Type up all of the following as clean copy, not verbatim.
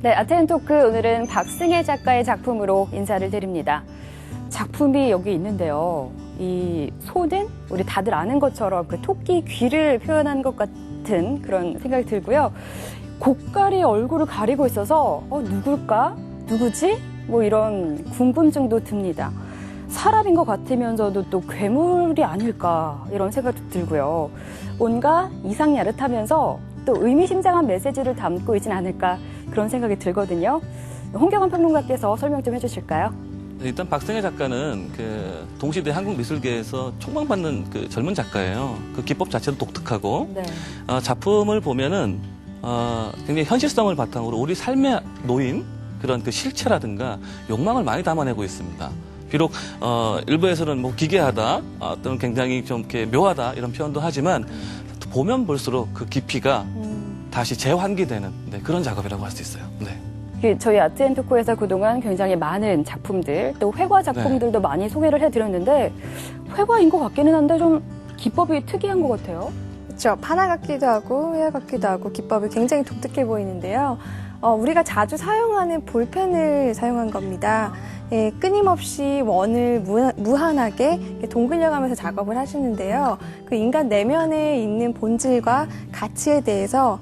네, 아테넨토크 오늘은 박승혜 작가의 작품으로 인사를 드립니다. 작품이 여기 있는데요. 이 소는 우리 다들 아는 것처럼 그 토끼 귀를 표현한 것 같은 그런 생각이 들고요. 고깔이 얼굴을 가리고 있어서 누굴까? 누구지? 뭐 이런 궁금증도 듭니다. 사람인 것 같으면서도 또 괴물이 아닐까 이런 생각도 들고요. 뭔가 이상야릇하면서 또 의미심장한 메시지를 담고 있진 않을까 그런 생각이 들거든요. 홍경환 평론가께서 설명 좀 해주실까요? 일단 박승혜 작가는 그 동시대 한국 미술계에서 촉망받는 그 젊은 작가예요. 그 기법 자체도 독특하고 네. 작품을 보면은 굉장히 현실성을 바탕으로 우리 삶에 놓인 그런 그 실체라든가 욕망을 많이 담아내고 있습니다. 비록 일부에서는 뭐 기괴하다, 또는 굉장히 좀 이렇게 묘하다 이런 표현도 하지만 보면 볼수록 그 깊이가 다시 재환기되는 그런 작업이라고 할 수 있어요. 네. 저희 아트앤토크에서 그동안 굉장히 많은 작품들, 또 회화 작품들도 많이 소개를 해드렸는데 회화인 것 같기는 한데 좀 기법이 특이한 것 같아요. 그렇죠. 판화 같기도 하고 회화 같기도 하고 기법이 굉장히 독특해 보이는데요. 우리가 자주 사용하는 볼펜을 사용한 겁니다. 예, 끊임없이 원을 무한하게 동글려가면서 작업을 하시는데요. 그 인간 내면에 있는 본질과 가치에 대해서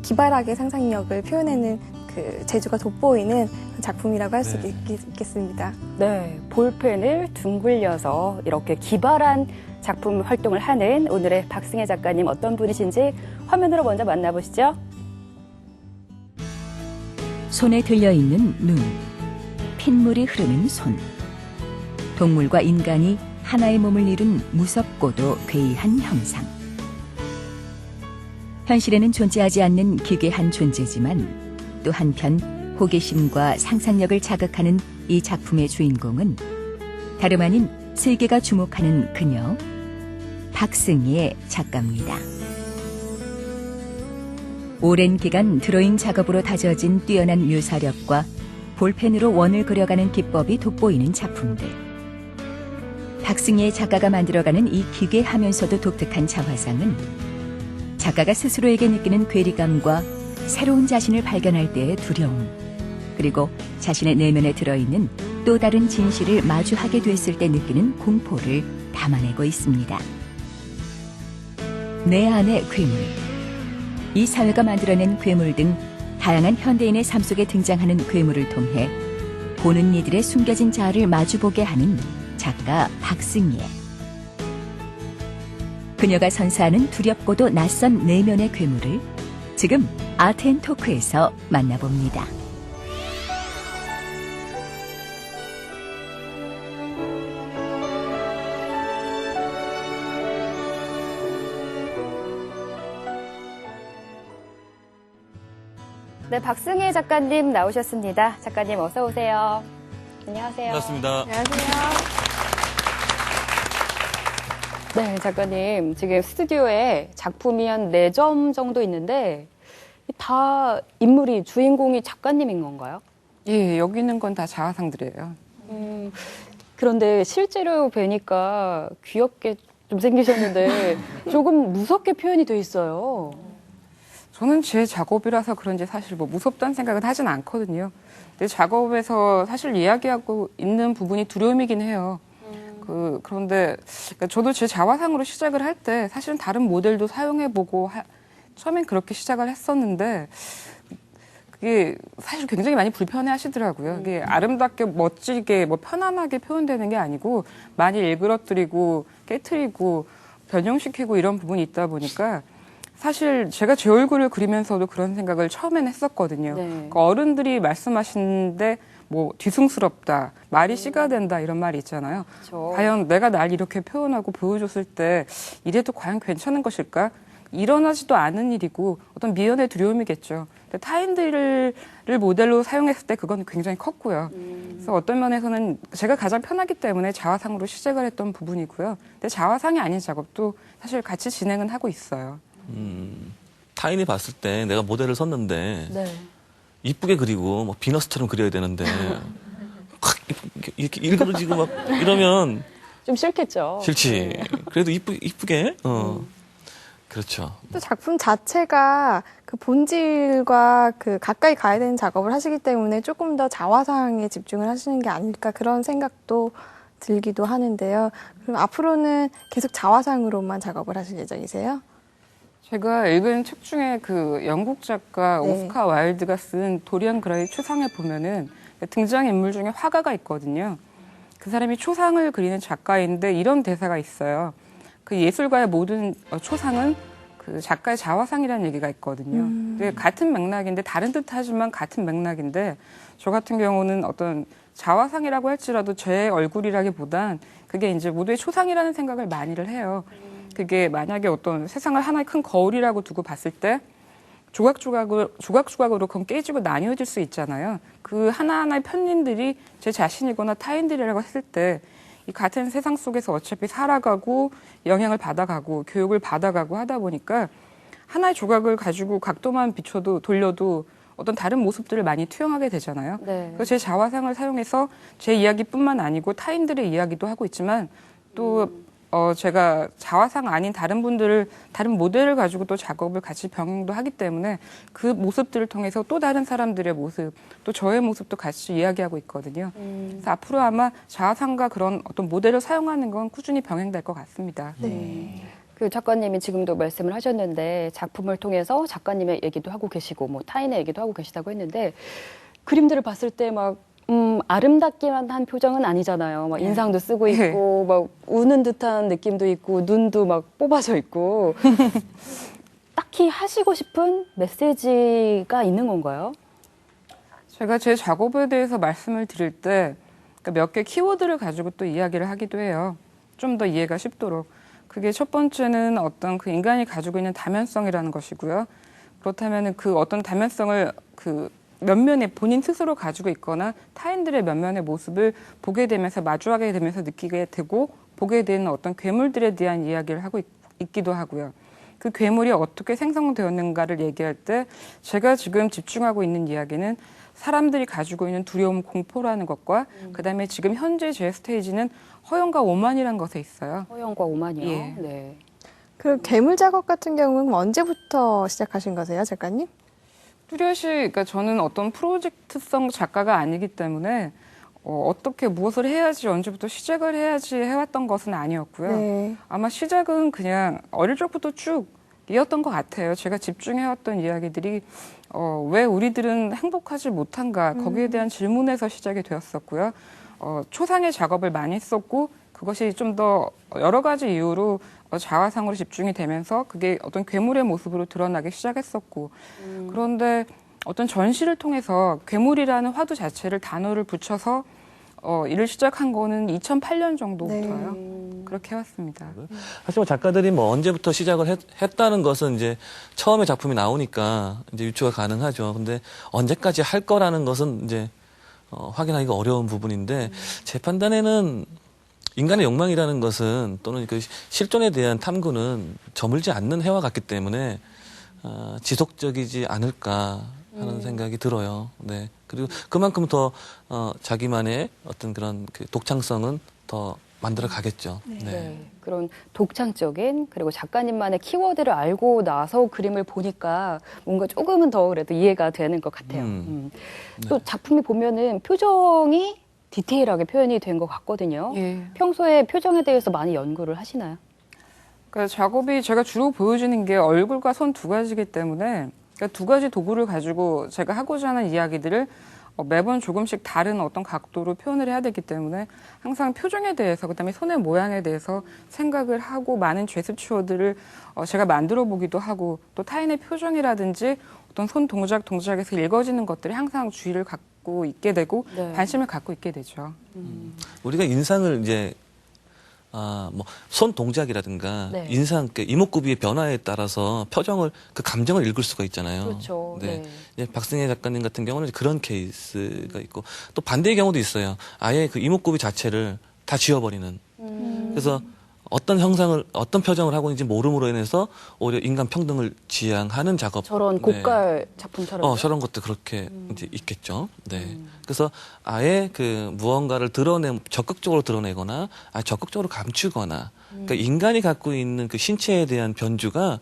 기발하게 상상력을 표현하는 그 재주가 돋보이는 작품이라고 할 수 있겠습니다. 네, 볼펜을 둥글려서 이렇게 기발한 작품 활동을 하는 오늘의 박승혜 작가님 어떤 분이신지 화면으로 먼저 만나보시죠. 손에 들려있는 눈, 핏물이 흐르는 손. 동물과 인간이 하나의 몸을 이룬 무섭고도 괴이한 형상. 현실에는 존재하지 않는 기괴한 존재지만 또 한편 호기심과 상상력을 자극하는 이 작품의 주인공은 다름 아닌 세계가 주목하는 그녀, 박승혜 작가입니다. 오랜 기간 드로잉 작업으로 다져진 뛰어난 묘사력과 볼펜으로 원을 그려가는 기법이 돋보이는 작품들. 박승혜 작가가 만들어가는 이 기괴하면서도 독특한 자화상은 작가가 스스로에게 느끼는 괴리감과 새로운 자신을 발견할 때의 두려움, 그리고 자신의 내면에 들어있는 또 다른 진실을 마주하게 됐을 때 느끼는 공포를 담아내고 있습니다. 내 안의 괴물. 이 사회가 만들어낸 괴물 등 다양한 현대인의 삶 속에 등장하는 괴물을 통해 보는 이들의 숨겨진 자아를 마주보게 하는 작가 박승혜. 그녀가 선사하는 두렵고도 낯선 내면의 괴물을 지금 아트앤토크에서 만나봅니다. 네, 박승혜 작가님 나오셨습니다. 작가님 어서 오세요. 안녕하세요. 반갑습니다. 안녕하세요. 네, 작가님 지금 스튜디오에 작품이 한 4점 정도 있는데 다 인물이 주인공이 작가님인 건가요? 예, 여기 있는 건 다 자화상들이에요. 그런데 실제로 뵈니까 귀엽게 좀 생기셨는데 조금 무섭게 표현이 돼 있어요. 저는 제 작업이라서 그런지 사실 뭐 무섭다는 생각은 하진 않거든요. 근데 작업에서 사실 이야기하고 있는 부분이 두려움이긴 해요. 그런데 그러니까 저도 제 자화상으로 시작을 할 때 사실은 다른 모델도 사용해보고 처음엔 그렇게 시작을 했었는데 그게 사실 굉장히 많이 불편해 하시더라고요. 이게 아름답게 멋지게 뭐 편안하게 표현되는 게 아니고 많이 일그러뜨리고 깨트리고 변형시키고 이런 부분이 있다 보니까 사실 제가 제 얼굴을 그리면서도 그런 생각을 처음엔 했었거든요. 네. 그러니까 어른들이 말씀하시는데 뭐 뒤숭스럽다, 말이 씨가 된다 이런 말이 있잖아요. 그렇죠. 과연 내가 날 이렇게 표현하고 보여줬을 때 이래도 과연 괜찮은 것일까? 일어나지도 않은 일이고 어떤 미연의 두려움이겠죠. 근데 타인들을 모델로 사용했을 때 그건 굉장히 컸고요. 그래서 어떤 면에서는 제가 가장 편하기 때문에 자화상으로 시작을 했던 부분이고요. 근데 자화상이 아닌 작업도 사실 같이 진행은 하고 있어요. 타인이 봤을 때 내가 모델을 섰는데 네. 이쁘게 그리고 뭐 비너스처럼 그려야 되는데 확 이렇게 일그러지고 막 이러면 좀 싫겠죠. 싫지. 그래도 이쁘게 그렇죠. 또 작품 자체가 그 본질과 그 가까이 가야 되는 작업을 하시기 때문에 조금 더 자화상에 집중을 하시는 게 아닐까 그런 생각도 들기도 하는데요. 그럼 앞으로는 계속 자화상으로만 작업을 하실 예정이세요? 제가 읽은 책 중에 그 영국 작가 네. 오스카 와일드가 쓴 도리안 그레이 초상에 보면은 등장인물 중에 화가가 있거든요. 그 사람이 초상을 그리는 작가인데 이런 대사가 있어요. 그 예술가의 모든 초상은 그 작가의 자화상이라는 얘기가 있거든요. 근데 같은 맥락인데 다른 듯하지만 같은 맥락인데 저 같은 경우는 어떤 자화상이라고 할지라도 제 얼굴이라기보단 그게 이제 모두의 초상이라는 생각을 많이를 해요. 그게 만약에 어떤 세상을 하나의 큰 거울이라고 두고 봤을 때 조각조각으로 그건 깨지고 나뉘어질 수 있잖아요. 그 하나하나의 편린들이 제 자신이거나 타인들이라고 했을 때 이 같은 세상 속에서 어차피 살아가고 영향을 받아가고 교육을 받아가고 하다 보니까 하나의 조각을 가지고 각도만 비춰도 돌려도 어떤 다른 모습들을 많이 투영하게 되잖아요. 네. 그래서 제 자화상을 사용해서 제 이야기뿐만 아니고 타인들의 이야기도 하고 있지만 또 제가 자화상 아닌 다른 모델을 가지고 또 작업을 같이 병행도 하기 때문에 그 모습들을 통해서 또 다른 사람들의 모습, 또 저의 모습도 같이 이야기하고 있거든요. 그래서 앞으로 아마 자화상과 그런 어떤 모델을 사용하는 건 꾸준히 병행될 것 같습니다. 그 작가님이 지금도 말씀을 하셨는데 작품을 통해서 작가님의 얘기도 하고 계시고 뭐 타인의 얘기도 하고 계시다고 했는데 그림들을 봤을 때 막 아름답기만 한 표정은 아니잖아요. 막 인상도 쓰고 있고 막 우는 듯한 느낌도 있고 눈도 막 뽑아져 있고 딱히 하시고 싶은 메시지가 있는 건가요? 제가 제 작업에 대해서 말씀을 드릴 때 몇 개 키워드를 가지고 또 이야기를 하기도 해요. 좀 더 이해가 쉽도록. 그게 첫 번째는 어떤 그 인간이 가지고 있는 다면성이라는 것이고요. 그렇다면 그 어떤 다면성을 그 면면에 본인 스스로 가지고 있거나 타인들의 면면의 모습을 보게 되면서 마주하게 되면서 느끼게 되고 보게 되는 어떤 괴물들에 대한 이야기를 하고 있기도 하고요. 그 괴물이 어떻게 생성되었는가를 얘기할 때 제가 지금 집중하고 있는 이야기는 사람들이 가지고 있는 두려움, 공포라는 것과 그다음에 지금 현재 제 스테이지는 허영과 오만이라는 것에 있어요. 허영과 오만이요. 예. 네. 그 괴물 작업 같은 경우는 언제부터 시작하신 거세요, 작가님? 뚜렷이 그러니까 저는 어떤 프로젝트성 작가가 아니기 때문에 어떻게 무엇을 해야지 언제부터 시작을 해야지 해왔던 것은 아니었고요. 네. 아마 시작은 그냥 어릴 적부터 쭉 이었던 것 같아요. 제가 집중해왔던 이야기들이 왜 우리들은 행복하지 못한가 거기에 대한 질문에서 시작이 되었었고요. 초상의 작업을 많이 했었고 그것이 좀 더 여러 가지 이유로 자화상으로 집중이 되면서 그게 어떤 괴물의 모습으로 드러나기 시작했었고 그런데 어떤 전시를 통해서 괴물이라는 화두 자체를 단어를 붙여서 일을 시작한 거는 2008년 정도부터요. 그렇게 해왔습니다. 사실 뭐 작가들이 뭐 언제부터 시작을 했다는 것은 이제 처음에 작품이 나오니까 이제 유추가 가능하죠. 근데 언제까지 할 거라는 것은 이제 확인하기가 어려운 부분인데 제 판단에는 인간의 욕망이라는 것은 또는 그 실존에 대한 탐구는 저물지 않는 해와 같기 때문에 지속적이지 않을까 하는 생각이 들어요. 네. 그리고 그만큼 더 자기만의 어떤 그런 그 독창성은 더 만들어 가겠죠. 네. 네. 그런 독창적인 그리고 작가님만의 키워드를 알고 나서 그림을 보니까 뭔가 조금은 더 그래도 이해가 되는 것 같아요. 또 작품이 보면은 표정이 디테일하게 표현이 된 것 같거든요. 예. 평소에 표정에 대해서 많이 연구를 하시나요? 그러니까 작업이 제가 주로 보여주는 게 얼굴과 손 두 가지이기 때문에 그러니까 두 가지 도구를 가지고 제가 하고자 하는 이야기들을 매번 조금씩 다른 어떤 각도로 표현을 해야 되기 때문에 항상 표정에 대해서 그다음에 손의 모양에 대해서 생각을 하고 많은 제스처들을 제가 만들어 보기도 하고 또 타인의 표정이라든지 어떤 손 동작에서 읽어지는 것들이 항상 주의를 갖고 있게 되고 네. 관심을 갖고 있게 되죠. 우리가 인상을 이제 뭐 손 동작이라든가 네. 인상, 그 이목구비의 변화에 따라서 표정을 그 감정을 읽을 수가 있잖아요. 그렇죠. 네. 예, 박승혜 작가님 같은 경우는 그런 케이스가 있고 또 반대의 경우도 있어요. 아예 그 이목구비 자체를 다 지워버리는. 그래서 어떤 형상을 어떤 표정을 하고 있는지 모름으로 인해서 오히려 인간 평등을 지향하는 작업. 저런 고깔 작품처럼. 저런 것도 그렇게 이제 있겠죠. 네. 그래서 아예 그 무언가를 적극적으로 드러내거나, 적극적으로 감추거나, 그러니까 인간이 갖고 있는 그 신체에 대한 변주가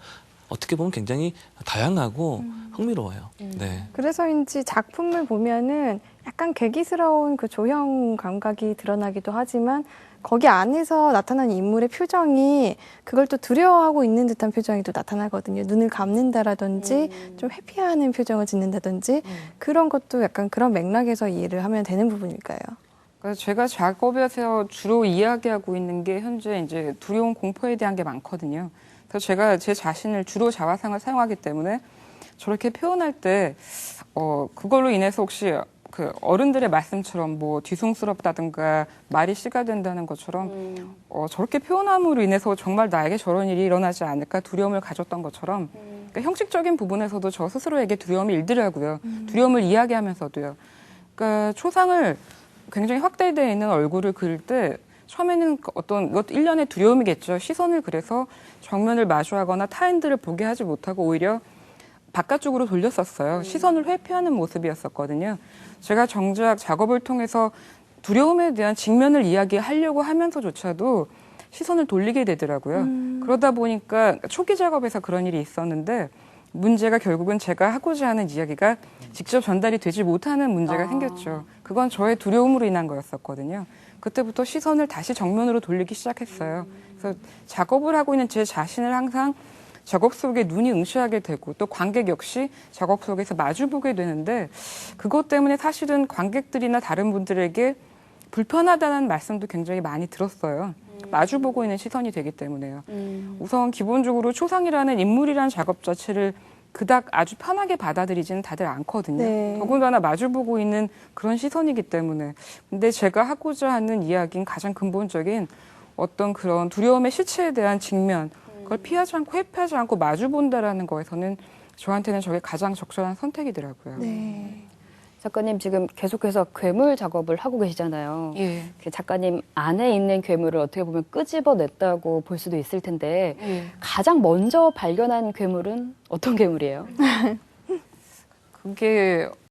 어떻게 보면 굉장히 다양하고 흥미로워요. 네. 그래서인지 작품을 보면은 약간 괴기스러운 그 조형 감각이 드러나기도 하지만 거기 안에서 나타나는 인물의 표정이 그걸 또 두려워하고 있는 듯한 표정이 또 나타나거든요. 눈을 감는다라든지 좀 회피하는 표정을 짓는다든지 그런 것도 약간 그런 맥락에서 이해를 하면 되는 부분일까요? 그래서 제가 작업에서 주로 이야기하고 있는 게 현재 이제 두려움, 공포에 대한 게 많거든요. 그래서 제가 제 자신을 주로 자화상을 사용하기 때문에 저렇게 표현할 때 그걸로 인해서 혹시 그 어른들의 말씀처럼 뭐 뒤숭스럽다든가 말이 씨가 된다는 것처럼 저렇게 표현함으로 인해서 정말 나에게 저런 일이 일어나지 않을까 두려움을 가졌던 것처럼 그러니까 형식적인 부분에서도 저 스스로에게 두려움이 일더라고요. 두려움을 이야기하면서도요. 그러니까 초상을 굉장히 확대되어 있는 얼굴을 그릴 때 처음에는 어떤 이것도 일련의 두려움이겠죠. 시선을 그래서 정면을 마주하거나 타인들을 보게 하지 못하고 오히려 바깥쪽으로 돌렸었어요. 시선을 회피하는 모습이었었거든요. 제가 정작 작업을 통해서 두려움에 대한 직면을 이야기하려고 하면서조차도 시선을 돌리게 되더라고요. 그러다 보니까 초기 작업에서 그런 일이 있었는데 문제가 결국은 제가 하고자 하는 이야기가 직접 전달이 되지 못하는 문제가 생겼죠. 그건 저의 두려움으로 인한 거였었거든요. 그때부터 시선을 다시 정면으로 돌리기 시작했어요. 그래서 작업을 하고 있는 제 자신을 항상 작업 속에 눈이 응시하게 되고 또 관객 역시 작업 속에서 마주보게 되는데 그것 때문에 사실은 관객들이나 다른 분들에게 불편하다는 말씀도 굉장히 많이 들었어요. 마주보고 있는 시선이 되기 때문에요. 우선 기본적으로 초상이라는 인물이라는 작업 자체를 그닥 아주 편하게 받아들이지는 다들 않거든요. 네. 더군다나 마주보고 있는 그런 시선이기 때문에. 근데 제가 하고자 하는 이야기는 가장 근본적인 어떤 그런 두려움의 실체에 대한 직면, 그걸 피하지 않고 회피하지 않고 마주본다라는 거에서는 저한테는 저게 가장 적절한 선택이더라고요. 네. 작가님 지금 계속해서 괴물 작업을 하고 계시잖아요. 예. 그 작가님 안에 있는 괴물을 어떻게 보면 끄집어냈다고 볼 수도 있을 텐데 예. 가장 먼저 발견한 괴물은 어떤 괴물이에요? 그게